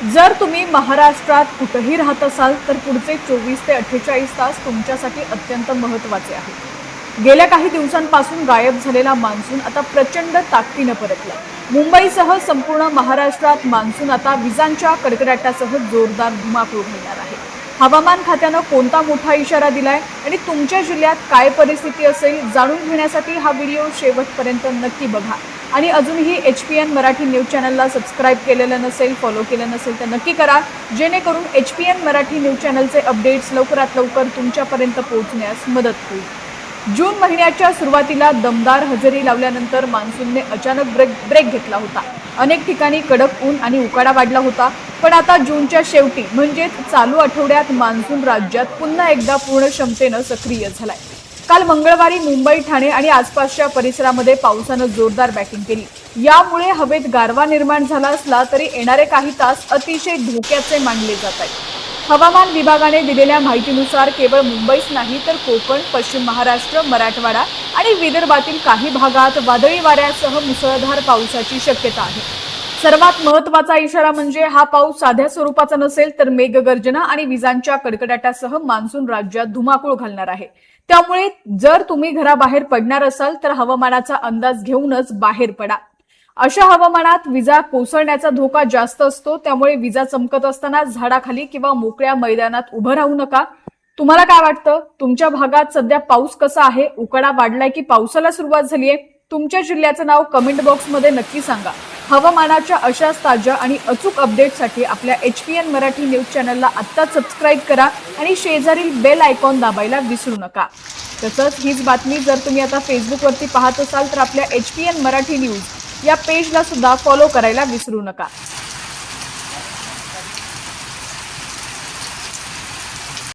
जर तुम्ही महाराष्ट्रात कुठेही राहत असाल तर पुढचे 24 ते 48 तास तुमच्यासाठी अत्यंत महत्त्वाचे आहेत। गेल्या काही दिवसांपासून गायब झालेला मान्सून आता प्रचंड ताकदीने परतला। मुंबईसह संपूर्ण महाराष्ट्रात मान्सून आता विजांच्या कडकडाटासह जोरदार धुमाकूळ घालणार आहे। हवामान खात्याने कोणता मोठा इशारा दिलाय आणि तुमच्या जिल्ह्यात काय परिस्थिती असेल जाणून घेण्यासाठी हा व्हिडिओ शेवटपर्यंत नक्की बघा। आणि अजूनही HPN मराठी न्यूज चॅनलला सबस्क्राइब केलेलं नसेल, फॉलो केलं नसेल तर नक्की करा, जेणेकरून HPN मराठी न्यूज चॅनलचे अपडेट्स लवकरात लवकर तुमच्यापर्यंत पोहोचण्यास मदत होईल। जून महिन्याच्या सुरुवातीला दमदार हजेरी लावल्यानंतर मान्सूनने अचानक ब्रेक घेतला होता। अनेक ठिकाणी कडक ऊन आणि उकाडा वाढला होता, पण आता जूनच्या शेवटी म्हणजेच चालू आठवड्यात मान्सून राज्यात पुन्हा एकदा पूर्ण क्षमतेने सक्रिय झालाय। काल मंगळवारी मुंबई, ठाणे आणि आसपासच्या परिसरामध्ये पावसानं जोरदार बॅटिंग केली। यामुळे हवेत गारवा निर्माण झाला असला तरी येणारे काही तास अतिशय धोक्याचे मानले जात आहेत। हवामान विभागाने दिलेल्या माहितीनुसार केवळ मुंबईच नाही तर कोकण, पश्चिम महाराष्ट्र, मराठवाडा आणि विदर्भातील काही भागात वादळी वाऱ्यासह मुसळधार पावसाची शक्यता आहे। सर्वात महत्त्वाचा इशारा म्हणजे हा पाऊस साध्या स्वरूपाचा नसेल तर मेघगर्जना आणि विजांच्या कडकडाटासह मान्सून राज्यात धुमाकूळ घालणार आहे। त्यामुळे जर तुम्ही घराबाहेर पडणार असाल तर हवामानाचा अंदाज घेऊनच बाहेर पडा। अशा हवामानात विजा कोसळण्याचा धोका जास्त असतो, त्यामुळे विजा चमकत असताना झाडाखाली किंवा मोकळ्या मैदानात उभं राहू नका। तुम्हाला काय वाटतं? तुमच्या भागात सध्या पाऊस कसा आहे? उकाडा वाढलाय की पावसाला सुरुवात झालीये? तुमच्या जिल्ह्याचं नाव कमेंट बॉक्समध्ये नक्की सांगा। हवामानाच्या अशाच ताज्या आणि अचूक अपडेटसाठी आपल्या HPN मराठी न्यूज चॅनलला आत्ताच सबस्क्राइब करा आणि शेजारील बेल आयकॉन दाबायला विसरू नका। तसंच हीच बातमी जर तुम्ही आता फेसबुकवरती पाहत असाल तर आपल्या HPN मराठी न्यूज या पेजला सुद्धा फॉलो करायला विसरू नका।